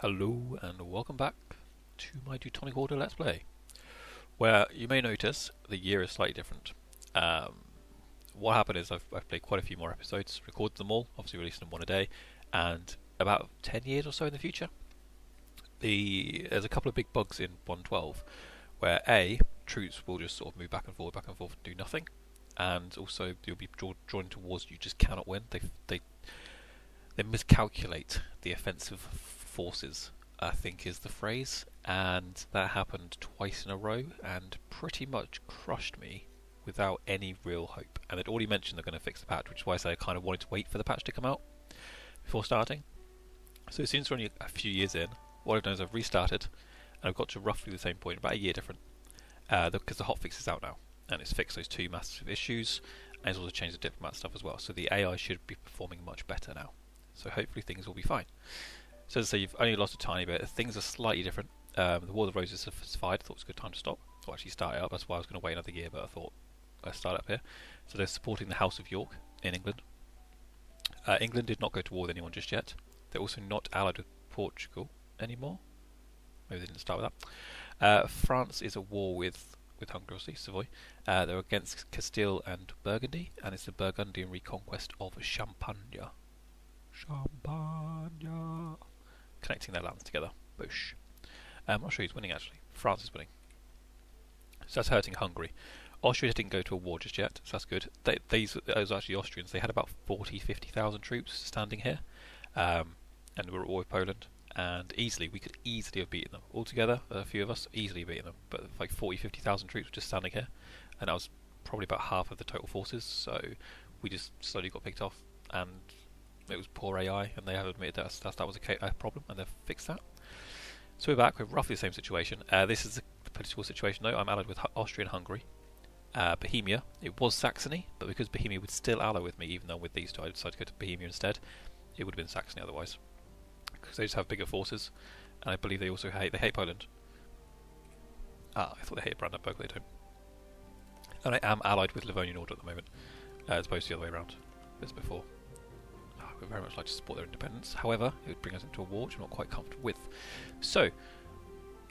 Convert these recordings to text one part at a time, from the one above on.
Hello and welcome back to my Teutonic Order Let's Play, where you may notice the year is slightly different. What happened is I've played quite a few more episodes, recorded them all, obviously releasing them one a day, and about 10 years or so in the future, there's a couple of big bugs in 1.12, where troops will just sort of move back and forth and do nothing, and also you'll be drawn into wars you just cannot win. They miscalculate the offensive forces, I think is the phrase, and that happened twice in a row and pretty much crushed me without any real hope. And they'd already mentioned they're going to fix the patch, which is why I say I kind of wanted to wait for the patch to come out before starting. So since we're only a few years in, what I've done is I've restarted and I've got to roughly the same point, about a year different, because the hotfix is out now and it's fixed those two massive issues, and it's also changed the diplomat stuff as well, so the AI should be performing much better now. So hopefully things will be fine. So as I say, you've only lost a tiny bit. Things are slightly different. The War of the Roses has fired. I thought it was a good time to stop, or actually start it up. That's why I was going to wait another year, but I thought I'd start up here. So they're supporting the House of York in England. England did not go to war with anyone just yet. They're also not allied with Portugal anymore. Maybe they didn't start with that. France is at war with Hungary, obviously, Savoy. They're against Castile and Burgundy, and it's the Burgundian reconquest of Champagne. Connecting their lands together. Bush. I'm not sure who's winning actually. France is winning. So that's hurting Hungary. Austria didn't go to a war just yet, so that's good. Those are actually Austrians. They had about 50,000 troops standing here, and we were at war with Poland. And we could easily have beaten them. Altogether, a few of us easily beaten them. But like 50,000 troops were just standing here, and that was probably about half of the total forces. So we just slowly got picked off, and it was poor AI, and they have admitted that was a problem, and they've fixed that. So we're back with roughly the same situation. This is the political situation though. I'm allied with Austria and Hungary. Bohemia, it was Saxony, but because Bohemia would still ally with me, even though with these two I decided to go to Bohemia instead, it would have been Saxony otherwise. Because they just have bigger forces, and I believe they also hate Poland. I thought they hated Brandenburg, they don't. And I am allied with Livonian Order at the moment, as opposed to the other way around, as before. I would very much like to support their independence. However, it would bring us into a war which I'm not quite comfortable with. So,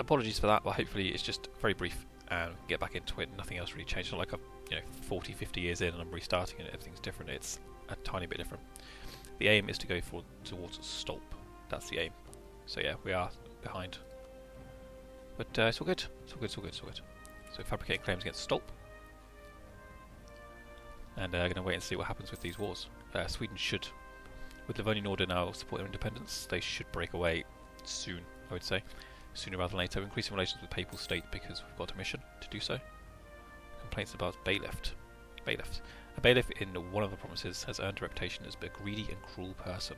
apologies for that, but hopefully it's just very brief and get back into it. Nothing else really changed. It's not like I'm 40, 50 years in and I'm restarting and everything's different. It's a tiny bit different. The aim is to go towards Stolp. That's the aim. So yeah, we are behind. But it's all good. It's all good. So fabricating claims against Stolp. And going to wait and see what happens with these wars. Sweden should, with the Livonian Order now supporting their independence, they should break away soon, I would say. Sooner rather than later. Increasing relations with Papal State because we've got a mission to do so. Complaints about bailiff. A bailiff in one of the provinces has earned a reputation as a greedy and cruel person.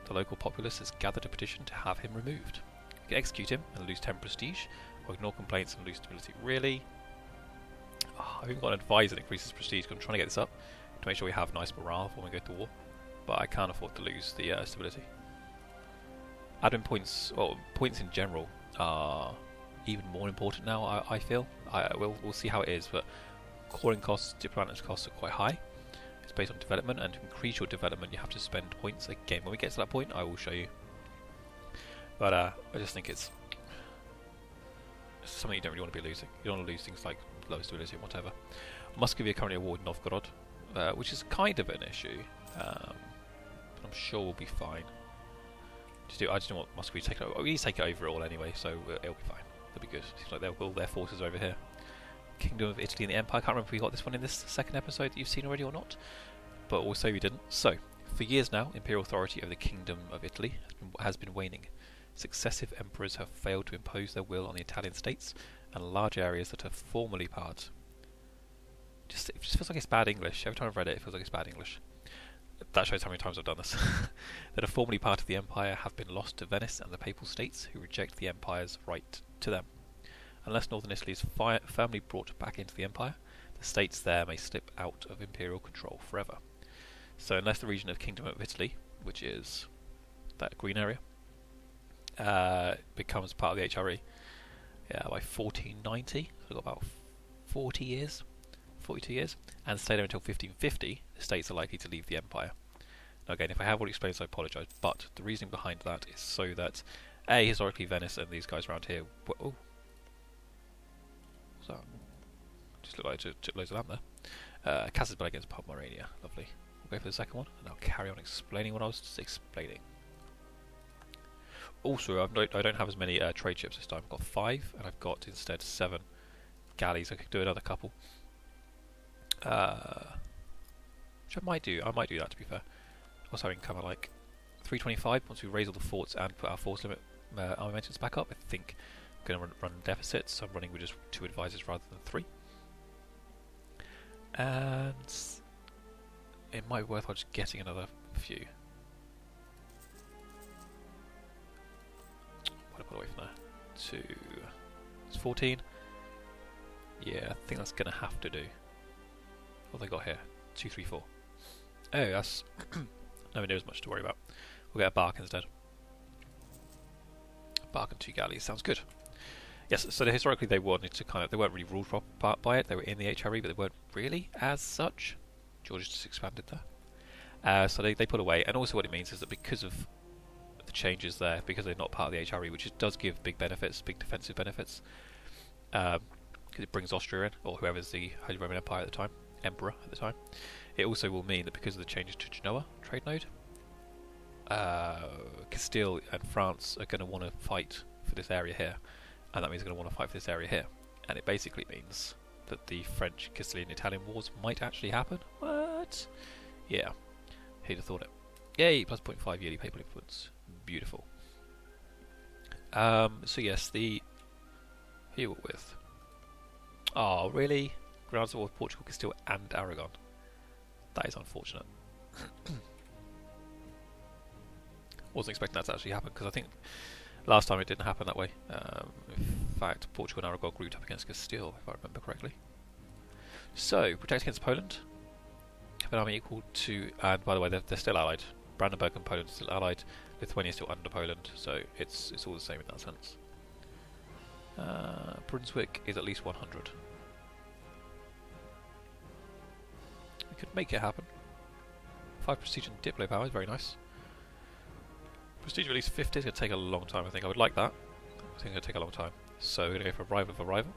The local populace has gathered a petition to have him removed. You can execute him and lose 10 prestige, or ignore complaints and lose stability. Really? Oh, I've even got an advisor that increases prestige because I'm trying to get this up to make sure we have nice morale before we go to war. But I can't afford to lose the stability. Admin points, or points in general, are even more important now, I feel. We'll see how it is, but coring costs, diplomatic costs are quite high. It's based on development, and to increase your development you have to spend points. Again, when we get to that point I will show you. But I just think it's something you don't really want to be losing. You don't want to lose things like low stability and whatever. Muscovy are currently awarded Novgorod, which is kind of an issue. But I'm sure we'll be fine. I just don't want Muscovy to take it over. We need to take it over all anyway, so it'll be fine. It'll be good. Seems like all their forces are over here. Kingdom of Italy and the Empire. I can't remember if we got this one in this second episode that you've seen already or not, but also we didn't. So, for years now, imperial authority over the Kingdom of Italy has been waning. Successive emperors have failed to impose their will on the Italian states, and large areas that are formerly part. It just feels like it's bad English. Every time I've read it, it feels like it's bad English. That shows how many times I've done this. That are formerly part of the empire have been lost to Venice and the Papal States, who reject the empire's right to them. Unless northern Italy is firmly brought back into the empire, the states there may slip out of imperial control forever. So unless the region of Kingdom of Italy, which is that green area, becomes part of the HRE, by 1490, so we've got about 42 years, and stay there until 1550, the states are likely to leave the empire. Now again, if I have already explained, so I apologise, but the reasoning behind that is so that Historically Venice and these guys around here. Oh, what's that? Just look like it took loads of land there. Casasbel against Pomerania. Lovely. We'll go for the second one, and I'll carry on explaining what I was just explaining. Also, I don't have as many trade ships this time. I've got 5, and I've got instead 7 galleys. I could do another couple. Which I might do. I might do that, to be fair. I was having kind of like 325 once we raise all the forts and put our force limit army maintenance back up. I think I'm going to run deficits, so I'm running with just 2 advisors rather than 3. And it might be worthwhile just getting another few. What did I put away from there? 2. It's 14. Yeah, I think that's going to have to do. What have they got here? 2, 3, 4. Oh, that's nowhere near as much to worry about. We'll get a bark instead. Bark and 2 galleys sounds good. Yes, so historically they wanted to they weren't really ruled by it. They were in the HRE, but they weren't really as such. Georgia just expanded there. So they put away, and also what it means is that because of the changes there, because they're not part of the HRE, which does give big benefits, big defensive benefits, because it brings Austria in, or whoever's the Holy Roman Empire at the time, Emperor at the time. It also will mean that because of the changes to Genoa trade node, Castile and France are going to want to fight for this area here, and that means they're going to want to fight for this area here, and it basically means that the French, Castilian, Italian wars might actually happen. What? Yeah, who'd have thought it? Yay, plus 0.5 yearly papal influence. Beautiful. So yes, the who you were with? Oh, really? Grounds of War with Portugal, Castile, and Aragon. That is unfortunate. Wasn't expecting that to actually happen, because I think last time it didn't happen that way. In fact, Portugal and Aragon grouped up against Castile, if I remember correctly. So, protect against Poland. Have an army equal to, and by the way, they're still allied. Brandenburg and Poland are still allied. Lithuania is still under Poland, so it's all the same in that sense. Brunswick is at least 100. We could make it happen. 5 prestige and Diplo power is very nice. Prestige of at least 50 is going to take a long time, I think. I would like that. I think it's going to take a long time. So we're going to go for rival.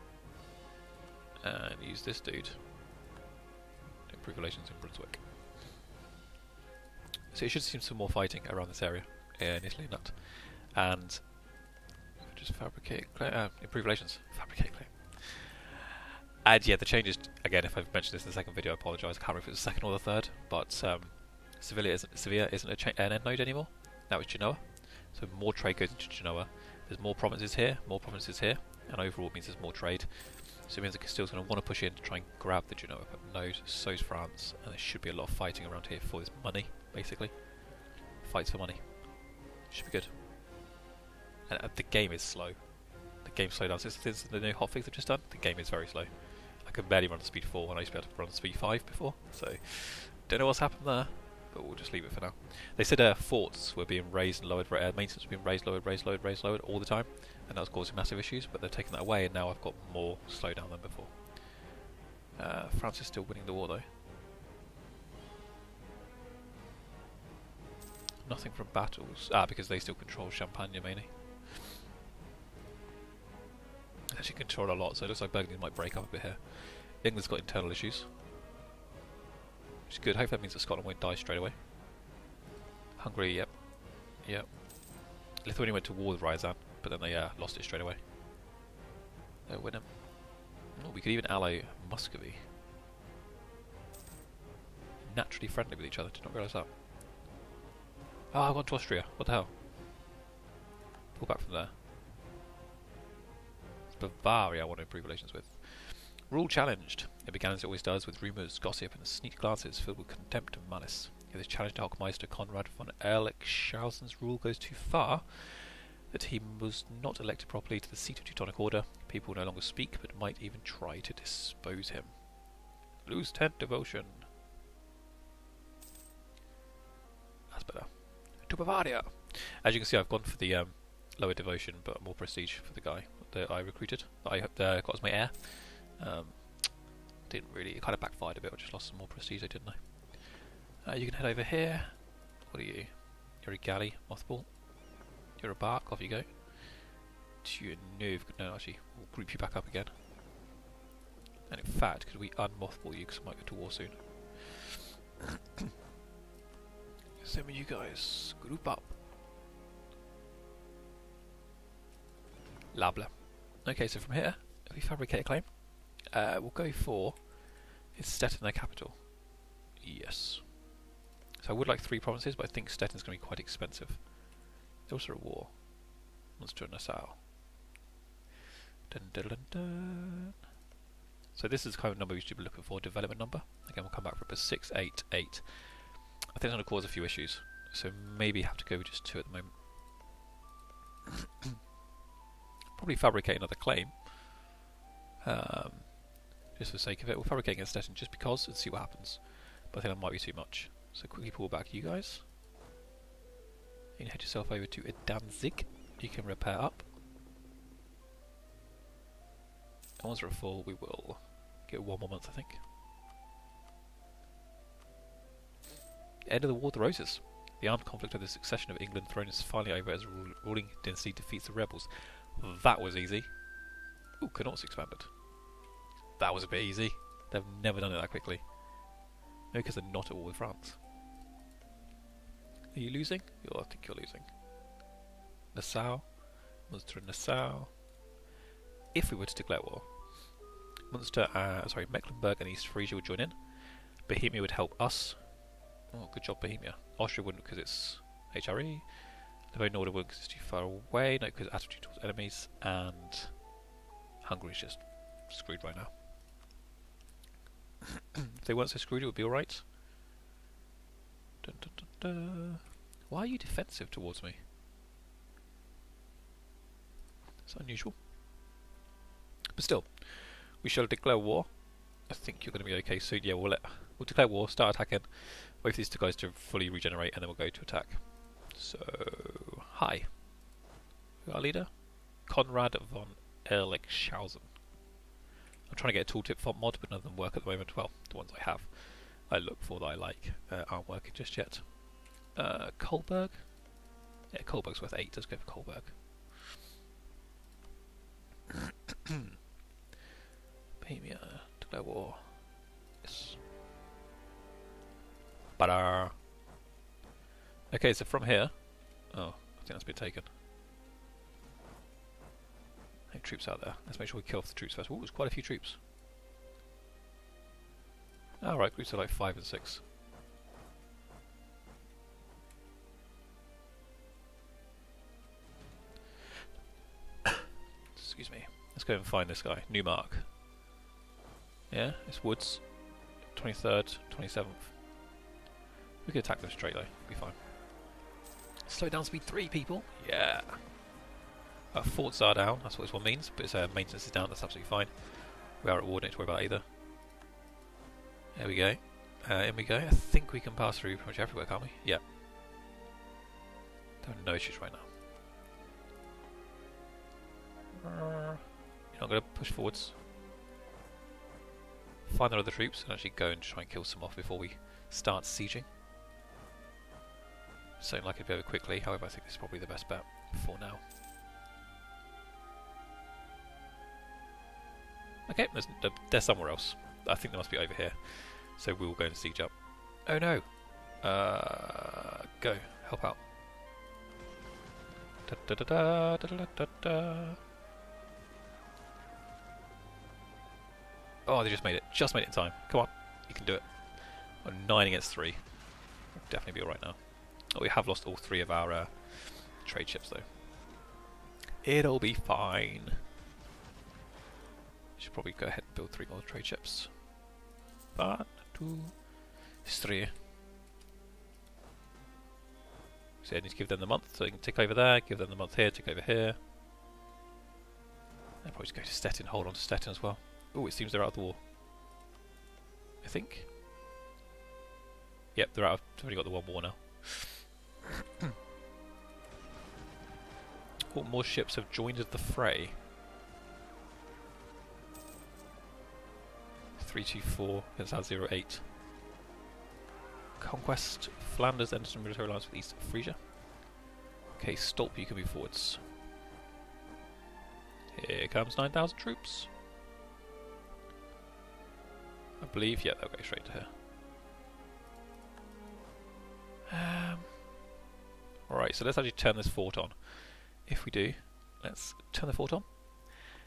And use this dude to improve relations in Brunswick. So you should see some more fighting around this area in Italy and that. And just fabricate clay, improve relations. Fabricate clay. And yeah, the changes, again, if I've mentioned this in the second video, I apologise. I can't remember if it's the second or the third, but Sevilla isn't an end node anymore. Now it's Genoa. So more trade goes into Genoa. There's more provinces here, and overall it means there's more trade. So it means that Castile's going to want to push in to try and grab the Genoa node. So is France, and there should be a lot of fighting around here for this money, basically. Fights for money. Should be good. And the game is slow. The game slowed down since the new hotfix I've just done. The game is very slow. I can barely run speed 4 when I used to be able to run speed 5 before. So don't know what's happened there, but we'll just leave it for now. They said forts were being raised and lowered, maintenance was being raised, lowered all the time, and that was causing massive issues, but they've taken that away, and now I've got more slowdown than before. France is still winning the war though. Nothing from battles. Because they still control Champagne mainly. They actually control a lot, so it looks like Burgundy might break up a bit here. England's got internal issues, which is good. Hopefully that means that Scotland won't die straight away. Hungary, yep. Lithuania went to war with Ryazan, but then they lost it straight away. They'll win them. Oh, we could even ally Muscovy. Naturally friendly with each other, did not realise that. Oh, I went to Austria, what the hell? Pull back from there. It's Bavaria I want to improve relations with. Rule challenged. It began as it always does, with rumours, gossip, and sneak glances filled with contempt and malice. If this challenge to Hochmeister Konrad von Erlichshausen's rule goes too far, that he was not elected properly to the seat of Teutonic Order, people will no longer speak, but might even try to dispose him. Lose 10 devotion. That's better. To Bavaria! As you can see, I've gone for the lower devotion, but more prestige for the guy that I recruited, that I got as my heir. Didn't really, it kind of backfired a bit. I just lost some more prestige, didn't I? You can head over here. What are you? You're a galley, mothball. You're a bark. Off you go. No, actually, we'll group you back up again. And in fact, could we unmothball you, because I might go to war soon. Same with you guys. Group up. Labla. Okay, so from here, if we fabricate a claim, we'll go for... Is Stettin their capital? Yes. So I would like 3 provinces, but I think Stettin's going to be quite expensive. There's also a war. Munster and Nassau. Dun, dun, dun, dun. So this is the kind of number we should be looking for, development number. Again, we'll come back for it, 688. I think it's going to cause a few issues, so maybe have to go with just 2 at the moment. Probably fabricate another claim, just for the sake of it. We'll fabricate against Stettin just because, and see what happens. But I think that might be too much. So quickly pull back you guys. You can head yourself over to Danzig. You can repair up. And once we're full, we will get 1 more month, I think. End of the War of the Roses. The armed conflict of the succession of England throne is finally over as the ruling dynasty defeats the rebels. That was easy. Ooh, Connaught's expanded. That was a bit easy. They've never done it that quickly. Maybe because they're not at war with France. Are you losing? I think you're losing. Nassau. Munster and Nassau. If we were to declare war, Mecklenburg and East Frisia would join in. Bohemia would help us. Oh, good job, Bohemia. Austria wouldn't because it's HRE. Livonian Order wouldn't because it's too far away. No, because attitude towards enemies. And Hungary's just screwed right now. If they weren't so screwed, it would be alright. Dun, dun, dun, dun. Why are you defensive towards me? It's unusual. But still, we shall declare war. I think you're going to be okay soon. Yeah, we'll declare war, start attacking, wait for these 2 guys to fully regenerate, and then we'll go to attack. So, hi. Our leader? Konrad von Erlichshausen. I'm trying to get a tooltip font mod, but none of them work at the moment. Well, the ones I have, I look for that I like, aren't working just yet. Kolberg? Yeah, Kolberg's worth 8. Let's go for Kolberg. Bohemia, declare war. Yes. Badar. Okay, so from here... Oh, I think that's been taken. Any troops out there? Let's make sure we kill off the troops first. Ooh, there's quite a few troops. Alright, groups are like 5 and 6. Excuse me. Let's go and find this guy. Newmark. Yeah, it's woods. 23rd, 27th. We could attack them straight though. Be fine. Slow down speed 3, people. Yeah. Forts are down. That's what this one means. But its maintenance is down. That's absolutely fine. We are at war. Don't worry about it either. There we go. In we go. I think we can pass through pretty much everywhere, can't we? Yeah. There are no issues right now. You're not going to push forwards. Find their other troops and actually go and try and kill some off before we start sieging. Something like it'd be over quickly, however I think this is probably the best bet for now. Okay, they're somewhere else. I think they must be over here. So we will go and siege up. Oh no! Go, help out. Da, da, da, da, da, da, da, da. Oh, they just made it. Just made it in time. Come on, you can do it. 9 against 3. We'll definitely be alright now. Oh, we have lost all 3 of our trade ships though. It'll be fine. Should probably go ahead and build 3 more trade ships. 1, 2, 3. So I need to give them the month, so they can tick over there, give them the month here, tick over here. I'll probably just go to Stettin, hold on to Stettin as well. Oh, it seems they're out of the war. I think. Yep, they're out of, they've only got the 1 war now. What more ships have joined the fray? 324 against our 08. Conquest. Flanders enters a military alliance with East Frisia. Okay, Stolp, you can move forwards. Here comes 9,000 troops. I believe, yeah, they'll go straight to here. Alright, so let's actually turn this fort on. If we do, let's turn the fort on.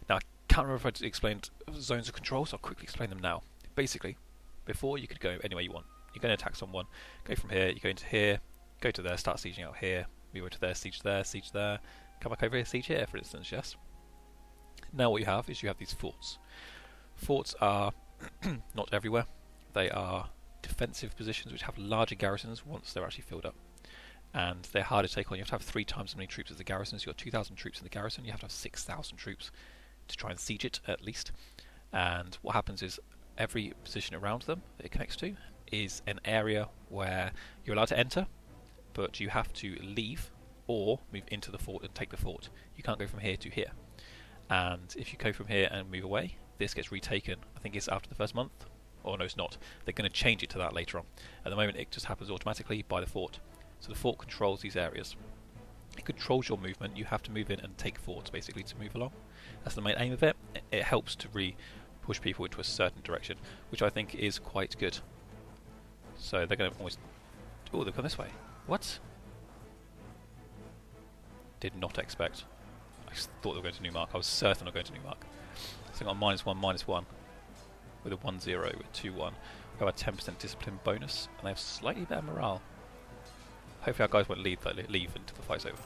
Now, I can't remember if I explained zones of control, so I'll quickly explain them now. Basically, before you could go anywhere you want. You're going to attack someone, go from here, you go into here, go to there, start sieging out here, move over to there, siege there, come back over here, siege here, for instance, yes? Now what you have is you have these forts. Forts are not everywhere. They are defensive positions which have larger garrisons once they're actually filled up. And they're harder to take on. You have to have 3 times as many troops as the garrison. So you've got 2,000 troops in the garrison. You have to have 6,000 troops to try and siege it, at least. And what happens is every position around them that it connects to is an area where you're allowed to enter, but you have to leave or move into the fort and take the fort. You can't go from here to here. And if you go from here and move away, this gets retaken. I think it's after the first month. Or no, it's not. They're going to change it to that later on. At the moment, it just happens automatically by the fort. So the fort controls these areas. It controls your movement. You have to move in and take forts, basically, to move along. That's the main aim of it. It helps to push people into a certain direction, which I think is quite good. So they're going to almost... Oh, they've gone this way. What? Did not expect. I thought they were going to Newmark. I was certain they were going to Newmark. So I got -1, with a 1-0, with 2-1. We have a 10% discipline bonus, and they have slightly better morale. Hopefully our guys won't leave until the fight's over.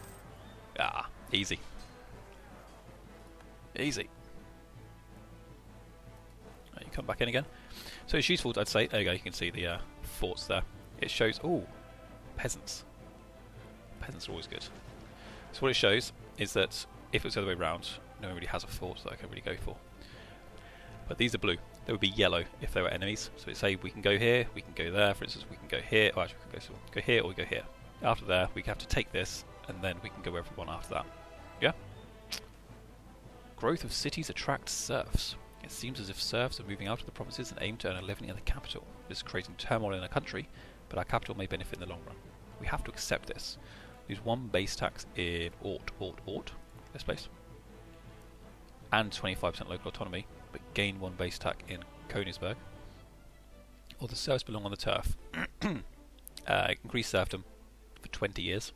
Ah, easy. Easy. Right, you come back in again. So it's useful, I'd say. There you go, you can see the forts there. It shows... Ooh, peasants. Peasants are always good. So what it shows is that if it was the other way around, no one really has a fort that I can really go for. But these are blue. They would be yellow if they were enemies. So it say we can go here, we can go there. For instance, we can go here. Or actually, we can go here or we go here. After there, we have to take this, and then we can go wherever we want after that. Yeah? Growth of cities attracts serfs. It seems as if serfs are moving out of the provinces and aim to earn a living in the capital. This is creating turmoil in the country, but our capital may benefit in the long run. We have to accept this. Lose 1 base tax in Ort, this place, and 25% local autonomy, but gain 1 base tax in Königsberg. Or the serfs belong on the turf. Increase serfdom for 20 years.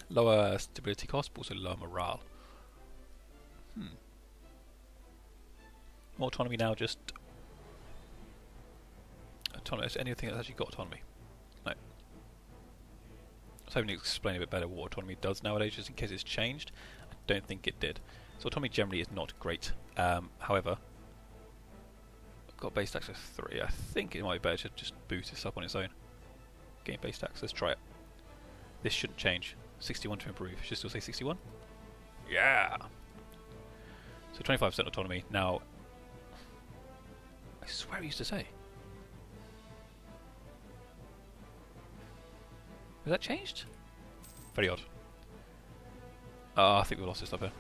Lower stability cost, but also lower morale. More autonomy now, just autonomy. Is there anything that's actually got autonomy? No. I was hoping to explain a bit better what autonomy does nowadays, just in case it's changed. I don't think it did. So autonomy generally is not great. However, I've got base tax of 3. I think it might be better to just boost this up on its own. Gain base tax. Let's try it. This shouldn't change. 61 to improve. Should still say 61? Yeah! So 25% autonomy. Now, I swear it used to say. Has that changed? Very odd. I think we lost this stuff here.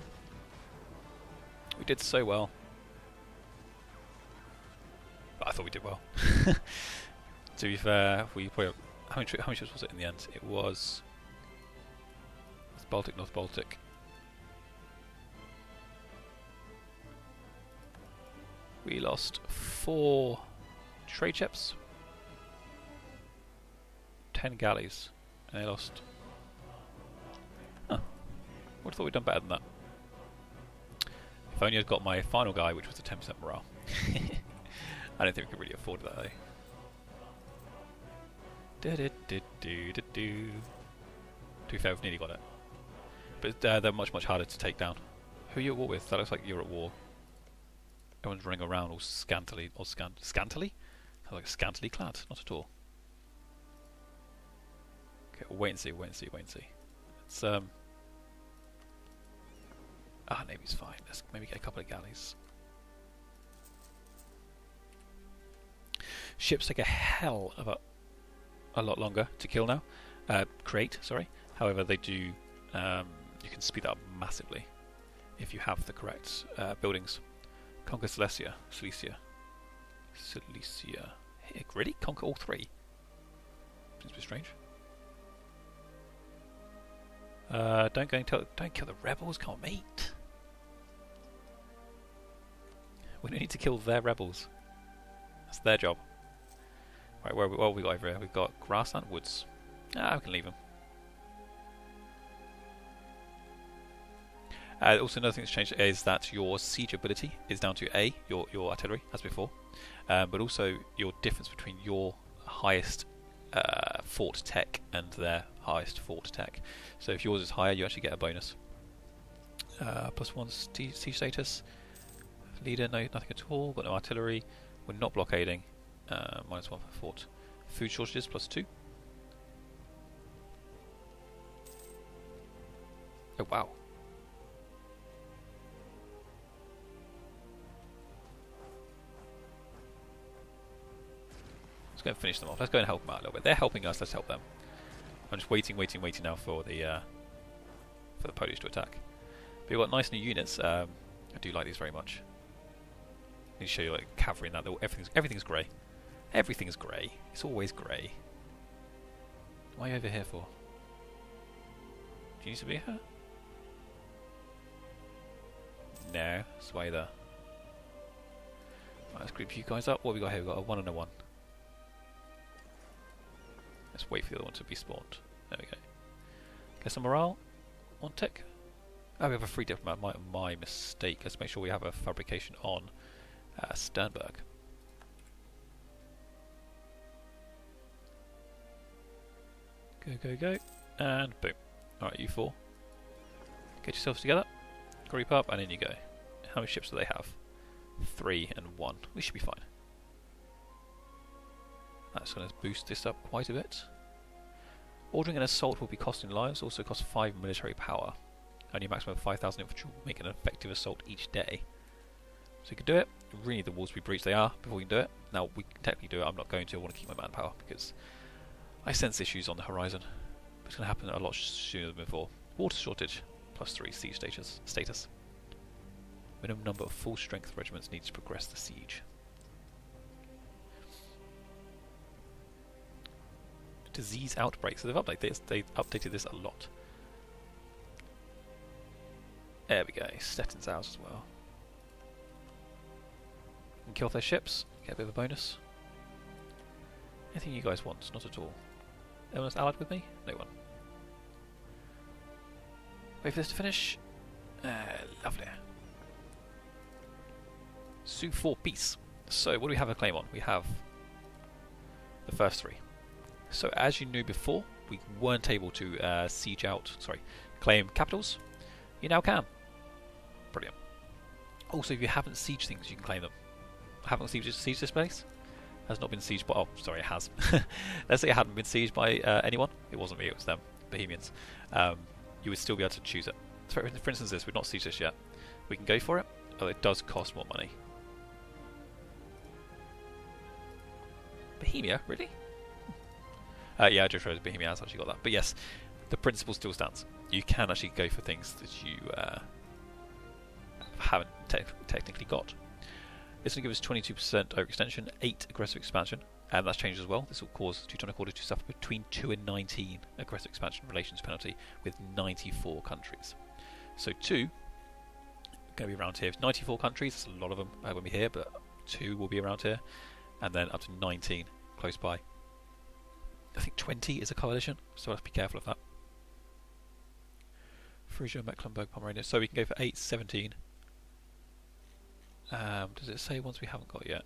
We did so well. But I thought we did well. To be fair, we probably... How many ships was it in the end? It was... It's Baltic, North Baltic. We lost 4 trade ships, 10 galleys, and they lost... Huh. Would have thought we'd done better than that. If only I'd got my final guy, which was a 10% morale. I don't think we could really afford that, though. To be fair, we've nearly got it. But they're much harder to take down. Who are you at war with? That looks like you're at war. Everyone's running around all scantily. Scantily? Sounds like scantily clad. Not at all. Okay, we'll wait and see. It's, Navy's fine. Let's maybe get a couple of galleys. Ships take a hell of a lot longer to kill now. Create, sorry. However, they do... you can speed that up massively if you have the correct buildings. Conquer Silesia. Hey, really? Conquer all 3? Seems a bit strange. Don't kill the rebels, can't mate. We don't need to kill their rebels. That's their job. Right, what have we got over here? We've got grassland, woods. Ah, we can leave them. Also, another thing that's changed is that your siege ability is down to A, your artillery, as before, but also your difference between your highest fort tech and their highest fort tech. So if yours is higher, you actually get a bonus. +1 siege status. Leader, no, nothing at all. Got no artillery. We're not blockading. -1 for fort. Food shortages +2. Oh wow. Let's go and finish them off. Let's go and help them out a little bit. They're helping us. Let's help them. I'm just waiting now for the Polish to attack. But you've got nice new units. I do like these very much. I need to show you like cavalry and that. Everything's grey. Everything's grey. It's always grey. What are you over here for? Do you need to be here? No. That's why there. Right, let's group you guys up. What have we got here? We've got a 1 and a 1. Let's wait for the other one to be spawned. There we go. Get some morale. 1 tick. Oh, we have a free diplomat. My mistake. Let's make sure we have a fabrication on Sternberg. Go. And boom. Alright, you 4. Get yourselves together. Group up, and in you go. How many ships do they have? 3 and 1. We should be fine. That's going to boost this up quite a bit. Ordering an assault will be costing lives, also costs 5 military power. Only a maximum of 5,000 infantry will make an effective assault each day. So you can do it. You really need the walls to be breached. They are, before we can do it. Now, we can technically do it. I'm not going to. I want to keep my manpower because I sense issues on the horizon. But it's going to happen a lot sooner than before. Water shortage, +3 siege status. Minimum number of full strength regiments needs to progress the siege. Disease outbreaks. So they've updated this a lot. There we go. Stettin's ours as well. You can kill off their ships, get a bit of a bonus. Anything you guys want? Not at all. Anyone else allied with me? No one. Wait for this to finish. Lovely. Sue for peace. So what do we have a claim on? We have the first 3. So as you knew before, we weren't able to claim capitals. You now can. Brilliant. Also, if you haven't sieged things, you can claim them. Haven't sieged this place? Has not been sieged by... Oh, sorry, it has. Let's say it hadn't been sieged by anyone. It wasn't me, it was them. Bohemians. You would still be able to choose it. For instance, this. We've not sieged this yet. We can go for it. Oh, it does cost more money. Bohemia? Really? Yeah, I just realized Bohemia has actually got that. But yes, the principle still stands. You can actually go for things that you haven't technically got. This will give us 22% overextension, 8 aggressive expansion, and that's changed as well. This will cause Teutonic Order to suffer between 2 and 19 aggressive expansion relations penalty with 94 countries. So 2 going to be around here. 94 countries, that's a lot of them when we're here, but 2 will be around here, and then up to 19 close by. I think 20 is a coalition, so I have to be careful of that. Frisia, Mecklenburg, Pomerania. So we can go for 8, 17. Does it say ones we haven't got yet?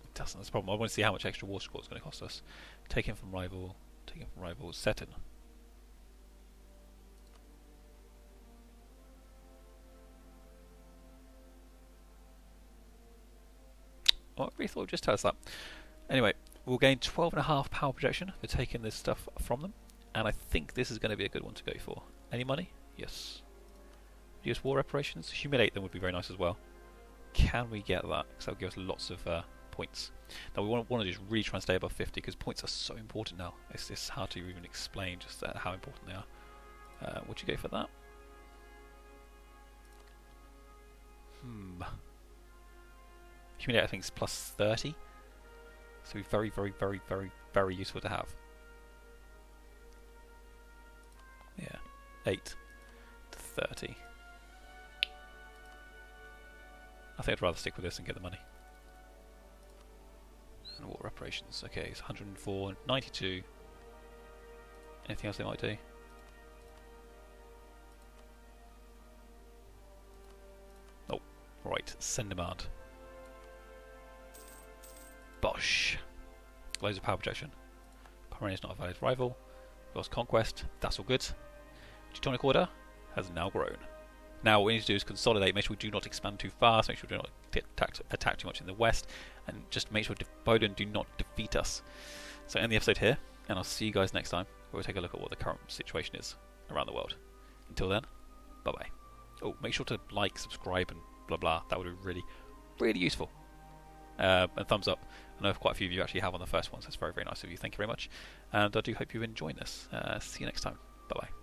It doesn't. That's the problem. I want to see how much extra war score it's going to cost us. Taken from rival. Stettin. Oh, I really thought it would just tell us that. Anyway, we'll gain 12.5 power projection for taking this stuff from them, and I think this is going to be a good one to go for. Any money? Yes. US war reparations. Humiliate them would be very nice as well. Can we get that? Because that will give us lots of points. Now we want to just really try and stay above 50 because points are so important now. It's hard to even explain just how important they are. Would you go for that? Humiliate I think is plus 30. So it's very, very, very, very, very useful to have. Yeah, 8 to 30. I think I'd rather stick with this and get the money. And water reparations. Okay, it's 104, 92. Anything else they might do? Oh, right. Send demand. Bosh. Loads of power projection. Pomerania is not a valid rival. Lost conquest. That's all good. Teutonic order has now grown. Now what we need to do is consolidate, make sure we do not expand too fast, make sure we do not attack too much in the west, and just make sure Poland do not defeat us. So end the episode here, and I'll see you guys next time, where we'll take a look at what the current situation is around the world. Until then, bye bye. Oh, make sure to like, subscribe, and blah blah. That would be really, really useful. And thumbs up. I know quite a few of you actually have on the first one, so it's very, very nice of you. Thank you very much. And I do hope you're enjoying this. See you next time. Bye bye.